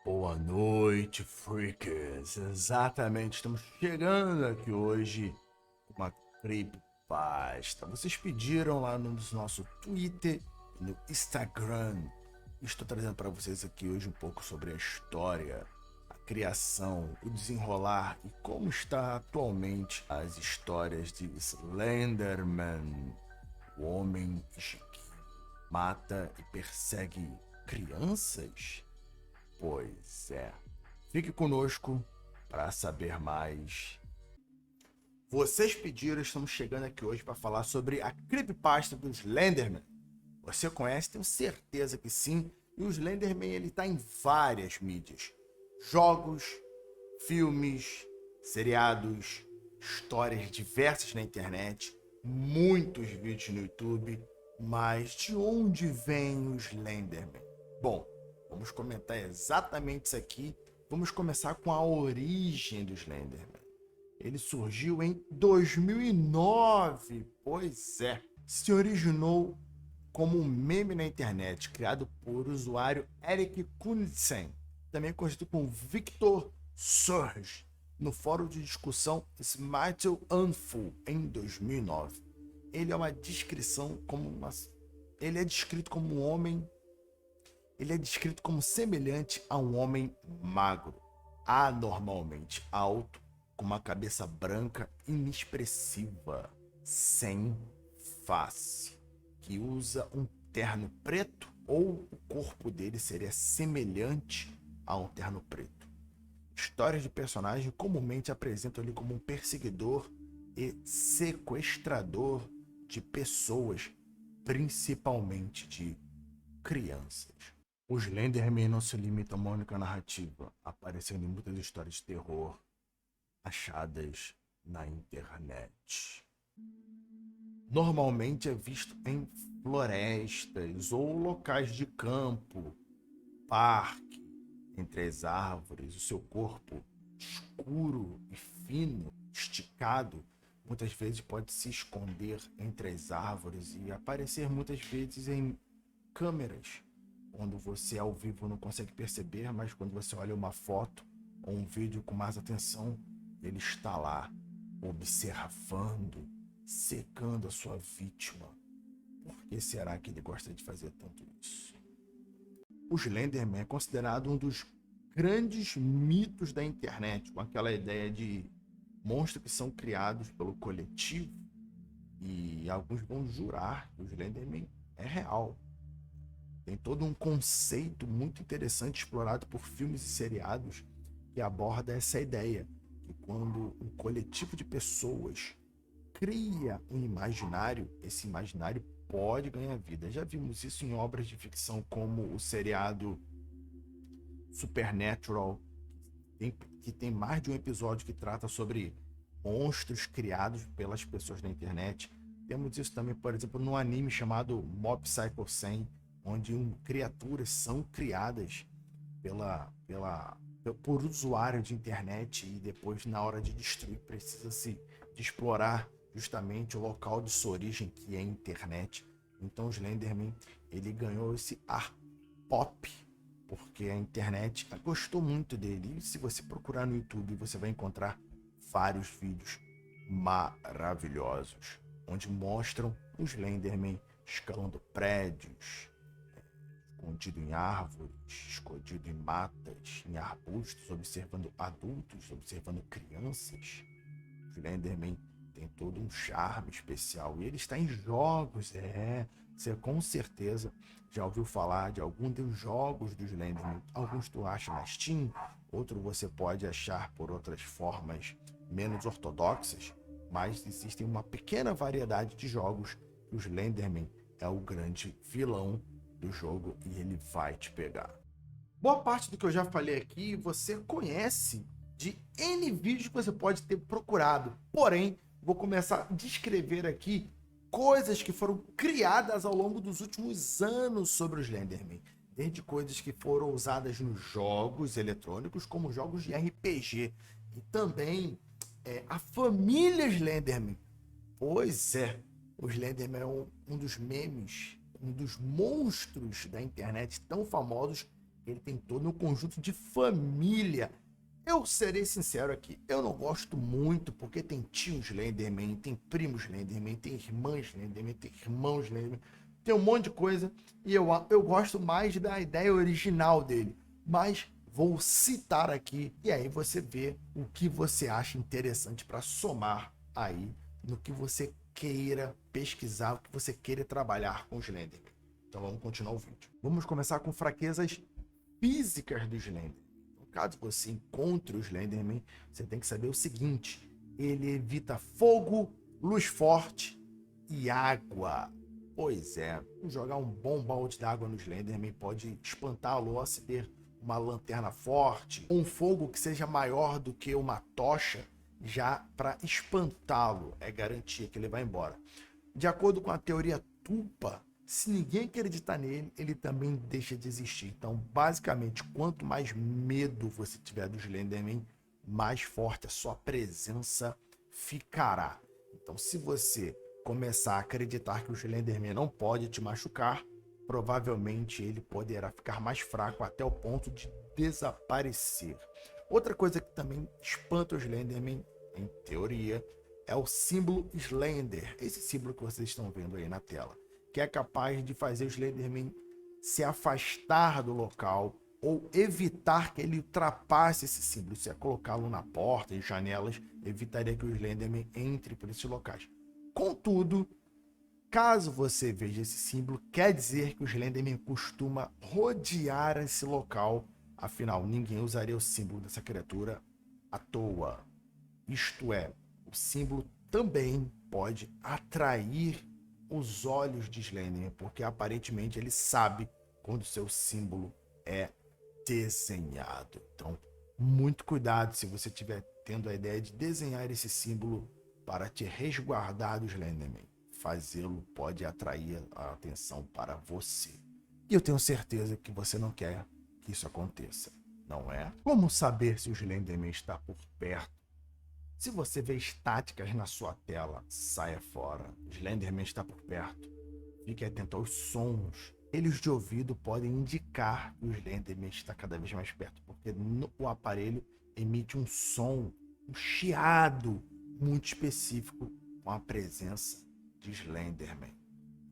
Boa noite, freakers. Exatamente, estamos chegando aqui hoje com uma creepypasta. Vocês pediram lá no nosso Twitter e no Instagram. Estou trazendo para vocês aqui hoje um pouco sobre a história, a criação, o desenrolar e como está atualmente as histórias de Slenderman, o homem que mata e persegue crianças. Pois é. Fique conosco para saber mais. Vocês pediram, estamos chegando aqui hoje para falar sobre a creepypasta do Slenderman. Você conhece? Tenho certeza que sim. E o Slenderman ele está em várias mídias: jogos, filmes, seriados, histórias diversas na internet, muitos vídeos no YouTube. Mas de onde vem o Slenderman? Bom, vamos comentar exatamente isso aqui. Vamos começar com a origem do Slenderman. Ele surgiu em 2009. Pois é. Se originou como um meme na internet, criado por usuário Eric Knudsen, também conhecido como Victor Surge, no fórum de discussão Smite Unful, em 2009. Ele é uma descrição como uma... Ele é descrito como um homem... Ele é descrito como semelhante a um homem magro, anormalmente alto, com uma cabeça branca inexpressiva, sem face, que usa um terno preto, ou o corpo dele seria semelhante a um terno preto. Histórias de personagem comumente apresentam ele como um perseguidor e sequestrador de pessoas, principalmente de crianças. O Slenderman não se limita a uma única narrativa, aparecendo em muitas histórias de terror achadas na internet. Normalmente é visto em florestas ou locais de campo, parque, entre as árvores. O seu corpo escuro e fino, esticado, muitas vezes pode se esconder entre as árvores e aparecer muitas vezes em câmeras, quando você ao vivo não consegue perceber, mas quando você olha uma foto ou um vídeo com mais atenção, ele está lá, observando, secando a sua vítima. Por que será que ele gosta de fazer tanto isso? O Slenderman é considerado um dos grandes mitos da internet, com aquela ideia de monstros que são criados pelo coletivo, e alguns vão jurar que o Slenderman é real. Tem todo um conceito muito interessante explorado por filmes e seriados que aborda essa ideia, que quando um coletivo de pessoas cria um imaginário, esse imaginário pode ganhar vida. Já vimos isso em obras de ficção como o seriado Supernatural, que tem mais de um episódio que trata sobre monstros criados pelas pessoas na internet. Temos isso também, por exemplo, no anime chamado Mob Psycho 100, onde criaturas são criadas por usuário de internet e depois, na hora de destruir, precisa-se de explorar justamente o local de sua origem, que é a internet. Então o Slenderman ele ganhou esse ar pop, porque a internet gostou muito dele. E se você procurar no YouTube, você vai encontrar vários vídeos maravilhosos, onde mostram o Slenderman escalando prédios, escondido em árvores, escondido em matas, em arbustos, observando adultos, observando crianças. O Slenderman tem todo um charme especial e ele está em jogos. Você com certeza já ouviu falar de algum dos jogos do Slenderman. Alguns tu acha na Steam, outro você pode achar por outras formas menos ortodoxas, mas existem uma pequena variedade de jogos que o Slenderman é o grande vilão do jogo e ele vai te pegar. Boa parte do que eu já falei aqui você conhece de N vídeos que você pode ter procurado. Porém, vou começar a descrever aqui coisas que foram criadas ao longo dos últimos anos sobre o Slenderman. Desde coisas que foram usadas nos jogos eletrônicos, como jogos de RPG. E também a família Slenderman. Pois é, o Slenderman é um dos memes, um dos monstros da internet tão famosos ele tem todo um conjunto de família. Eu serei sincero aqui, eu não gosto muito, porque tem tios Slenderman, tem primos Slenderman, tem irmãs Slenderman, tem irmãos Slenderman, tem um monte de coisa, e eu gosto mais da ideia original dele. Mas vou citar aqui, e aí você vê o que você acha interessante para somar aí no que você queira pesquisar, o que você queira trabalhar com o Slenderman. Então vamos continuar o vídeo. Vamos começar com fraquezas físicas do Slenderman. Caso você encontre o Slenderman, você tem que saber o seguinte: ele evita fogo, luz forte e água. Pois é, jogar um bom balde d'água no Slenderman pode espantá-lo ao se ter uma lanterna forte, um fogo que seja maior do que uma tocha, já para espantá-lo, é garantia que ele vai embora. De acordo com a teoria Tupa, se ninguém acreditar nele, ele também deixa de existir. Então, basicamente, quanto mais medo você tiver do Slenderman, mais forte a sua presença ficará. Então, se você começar a acreditar que o Slenderman não pode te machucar, provavelmente ele poderá ficar mais fraco até o ponto de desaparecer. Outra coisa que também espanta o Slenderman, em teoria, é o símbolo Slender. Esse símbolo que vocês estão vendo aí na tela, que é capaz de fazer o Slenderman se afastar do local ou evitar que ele ultrapasse esse símbolo. Se é colocá-lo na porta e janelas, evitaria que o Slenderman entre por esses locais. Contudo, caso você veja esse símbolo, quer dizer que o Slenderman costuma rodear esse local. Afinal, ninguém usaria o símbolo dessa criatura à toa. Isto é, o símbolo também pode atrair os olhos de Slenderman, porque aparentemente ele sabe quando seu símbolo é desenhado. Então, muito cuidado se você estiver tendo a ideia de desenhar esse símbolo para te resguardar do Slenderman. Fazê-lo pode atrair a atenção para você. E eu tenho certeza que você não quer que isso aconteça, não é? Como saber se o Slenderman está por perto? Se você vê estáticas na sua tela, saia fora. Slenderman está por perto. Fique atento aos sons. Eles de ouvido podem indicar que o Slenderman está cada vez mais perto, porque o aparelho emite um som, um chiado muito específico com a presença de Slenderman.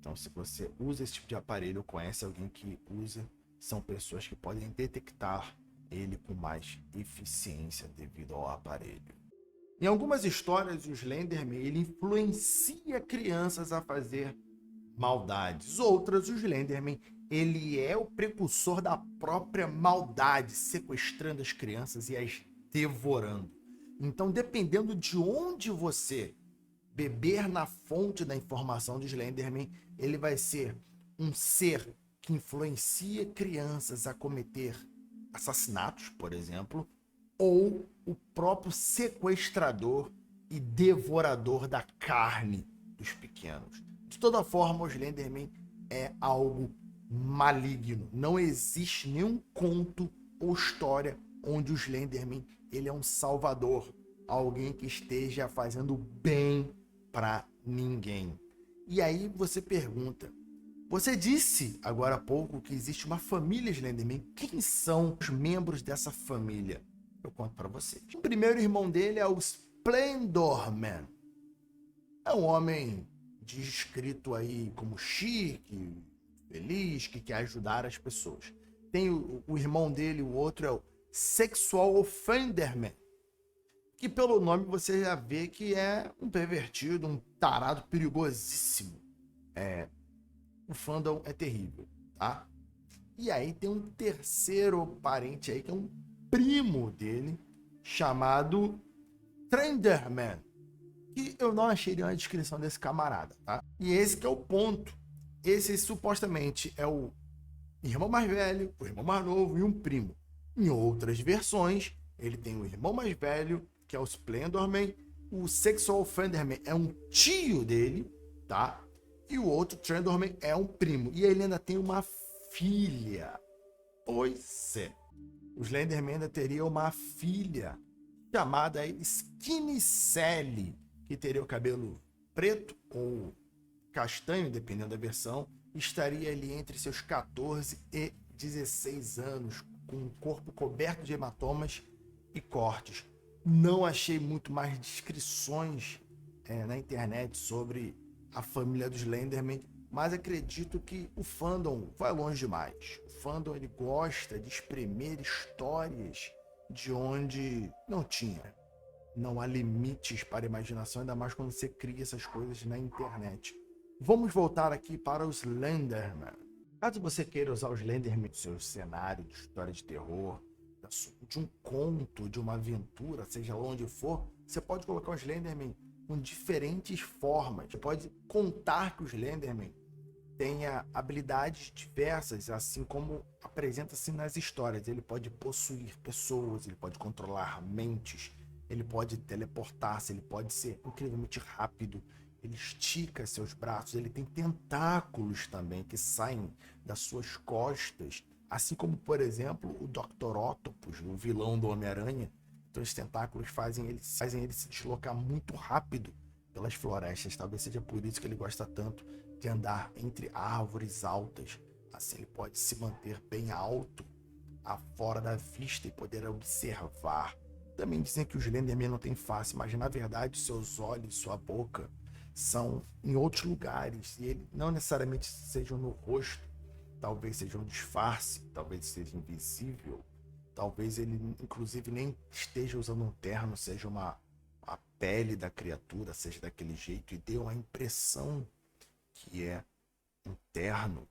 Então, se você usa esse tipo de aparelho ou conhece alguém que usa, são pessoas que podem detectar ele com mais eficiência devido ao aparelho. Em algumas histórias, o Slenderman ele influencia crianças a fazer maldades. Outras, o Slenderman ele é o precursor da própria maldade, sequestrando as crianças e as devorando. Então, dependendo de onde você beber na fonte da informação de Slenderman, ele vai ser um ser que influencia crianças a cometer assassinatos, por exemplo, ou o próprio sequestrador e devorador da carne dos pequenos. De toda forma, o Slenderman é algo maligno. Não existe nenhum conto ou história onde o Slenderman ele é um salvador, alguém que esteja fazendo bem para ninguém. E aí você pergunta, você disse agora há pouco que existe uma família Slenderman. Quem são os membros dessa família? Eu conto para você. O primeiro irmão dele é o Splendorman. É um homem descrito aí como chique, feliz, que quer ajudar as pessoas. Tem o irmão dele, o outro é o Sexual Offenderman, que pelo nome você já vê que é um pervertido, um tarado perigosíssimo. O fandom é terrível, tá? E aí tem um terceiro parente aí, que é um primo dele, chamado Trenderman, que eu não achei nenhuma descrição desse camarada, tá? E esse que é o ponto. Esse supostamente é o irmão mais velho, o irmão mais novo e um primo. Em outras versões, ele tem o irmão mais velho, que é o Splendorman, o Sexual Offenderman é um tio dele, tá? E o outro, Trendorman, é um primo. E ele ainda tem uma filha. Pois é. O Slenderman ainda teria uma filha chamada Skinny Sally, que teria o cabelo preto ou castanho, dependendo da versão, estaria ali entre seus 14 e 16 anos, com um corpo coberto de hematomas e cortes. Não achei muito mais descrições na internet sobre a família dos Slenderman, mas acredito que o fandom vai longe demais. O fandom ele gosta de espremer histórias de onde não tinha. Não há limites para a imaginação, ainda mais quando você cria essas coisas na internet. Vamos voltar aqui para os Slenderman. Caso você queira usar os Slenderman no seu cenário de história de terror, de um conto, de uma aventura, seja lá onde for, você pode colocar os Slenderman com diferentes formas. Você pode contar que os Slenderman tenha habilidades diversas, assim como apresenta-se nas histórias. Ele pode possuir pessoas, ele pode controlar mentes, ele pode teleportar-se, ele pode ser incrivelmente rápido, ele estica seus braços, ele tem tentáculos também que saem das suas costas, assim como, por exemplo, o Dr. Octopus, o vilão do Homem-Aranha. Então os tentáculos fazem ele se deslocar muito rápido pelas florestas. Talvez seja por isso que ele gosta tanto de andar entre árvores altas. Assim ele pode se manter bem alto, fora da vista, e poder observar. Também dizem que os Slenderman não têm face, mas na verdade seus olhos, sua boca são em outros lugares, e ele não necessariamente sejam no rosto. Talvez seja um disfarce, talvez seja invisível, talvez ele inclusive nem esteja usando um terno, seja a pele da criatura, seja daquele jeito, e dê uma impressão que é um terno.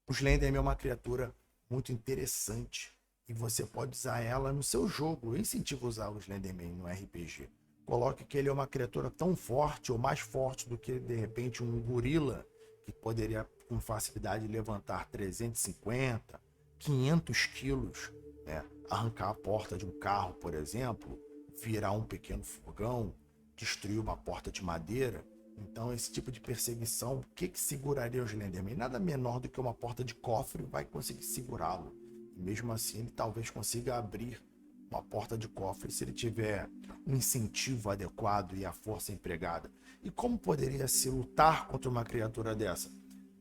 O Slenderman é uma criatura muito interessante e você pode usar ela no seu jogo. Eu incentivo a usar o Slenderman no RPG. Coloque que ele é uma criatura tão forte ou mais forte do que, de repente, um gorila, que poderia com facilidade levantar 350, 500 quilos, né? Arrancar a porta de um carro, por exemplo, virar um pequeno furgão, destruir uma porta de madeira. Então, esse tipo de perseguição, o que seguraria o Slenderman? Nada menor do que uma porta de cofre vai conseguir segurá-lo. E mesmo assim, ele talvez consiga abrir uma porta de cofre se ele tiver um incentivo adequado e a força empregada. E como poderia se lutar contra uma criatura dessa?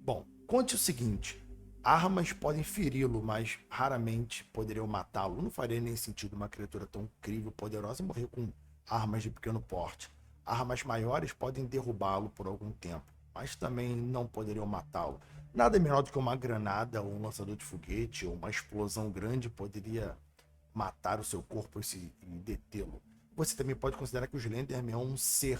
Bom, conte o seguinte: armas podem feri-lo, mas raramente poderiam matá-lo. Não faria nem sentido uma criatura tão incrível, poderosa, morrer com armas de pequeno porte. Armas maiores podem derrubá-lo por algum tempo, mas também não poderiam matá-lo. Nada melhor do que uma granada ou um lançador de foguete ou uma explosão grande poderia matar o seu corpo e detê-lo. Você também pode considerar que o Slenderman é um ser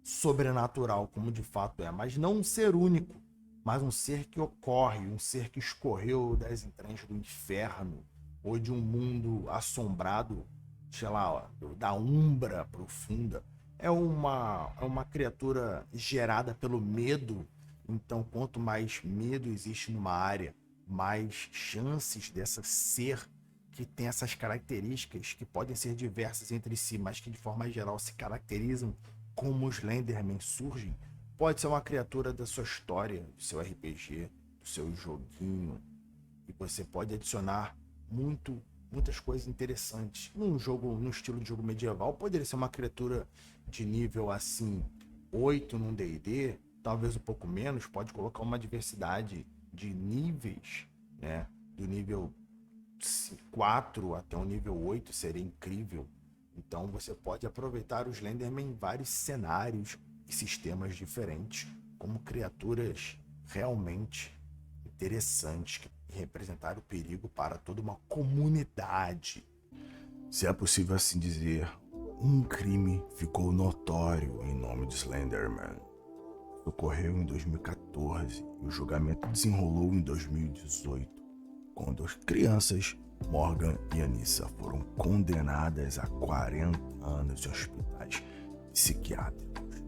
sobrenatural, como de fato é, mas não um ser único, mas um ser que ocorre, um ser que escorreu das entranhas do inferno ou de um mundo assombrado, sei lá, da umbra profunda. É uma criatura gerada pelo medo. Então, quanto mais medo existe numa área, mais chances dessa ser que tem essas características que podem ser diversas entre si, mas que de forma geral se caracterizam como os Slenderman surgem. Pode ser uma criatura da sua história, do seu RPG, do seu joguinho, e você pode adicionar muitas coisas interessantes. Num estilo de jogo medieval, poderia ser uma criatura de nível assim 8 num D&D, talvez um pouco menos. Pode colocar uma diversidade de níveis, né? Do nível 4 até o nível 8 seria incrível. Então você pode aproveitar os Slenderman em vários cenários e sistemas diferentes, como criaturas realmente interessantes que representaram o perigo para toda uma comunidade. Se é possível assim dizer, um crime ficou notório em nome de Slenderman. Ocorreu em 2014 e o julgamento desenrolou em 2018, quando as crianças Morgan e Anissa foram condenadas a 40 anos de hospitais psiquiátricos,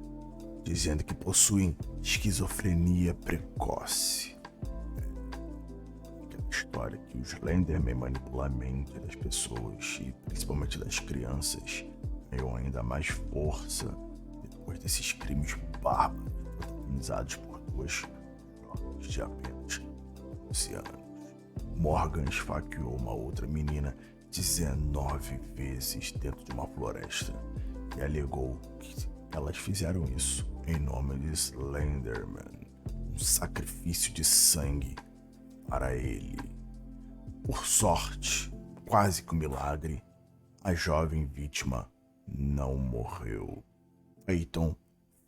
dizendo que possuem esquizofrenia precoce. Aquela história que os Slenderman manipulam a mente das pessoas e principalmente das crianças ganhou ainda mais força depois desses crimes bárbaros protagonizados por duas jovens de apenas 11 anos. Morgan esfaqueou uma outra menina 19 vezes dentro de uma floresta e alegou que elas fizeram isso em nome de Slenderman, um sacrifício de sangue para ele. Por sorte, quase que um milagre, a jovem vítima não morreu. Peyton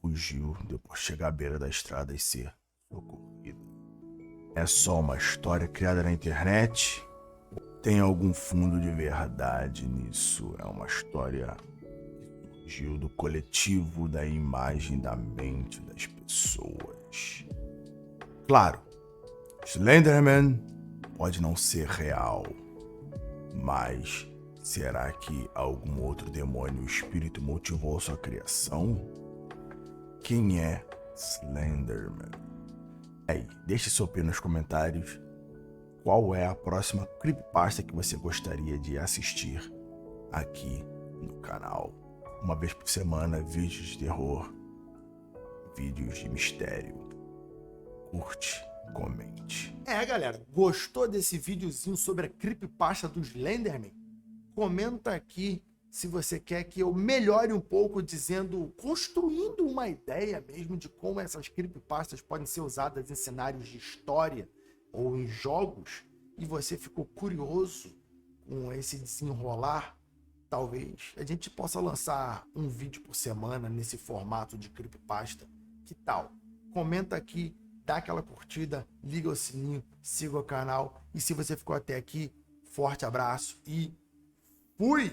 fugiu depois de chegar à beira da estrada e ser socorrido. É só uma história criada na internet? Tem algum fundo de verdade nisso? É uma história que surgiu do coletivo da imagem da mente das pessoas. Claro, Slenderman pode não ser real, mas será que algum outro demônio ou espírito motivou sua criação? Quem é Slenderman? Aí, deixe sua opinião nos comentários. Qual é a próxima creepypasta que você gostaria de assistir aqui no canal? Uma vez por semana, vídeos de terror, vídeos de mistério. Curte, comente. Galera, gostou desse videozinho sobre a creepypasta do Slenderman? Comenta aqui se você quer que eu melhore um pouco construindo uma ideia mesmo de como essas creepypastas podem ser usadas em cenários de história ou em jogos, e você ficou curioso com esse desenrolar. Talvez a gente possa lançar um vídeo por semana nesse formato de creepypasta. Que tal? Comenta aqui, dá aquela curtida, liga o sininho, siga o canal, e se você ficou até aqui, forte abraço e fui!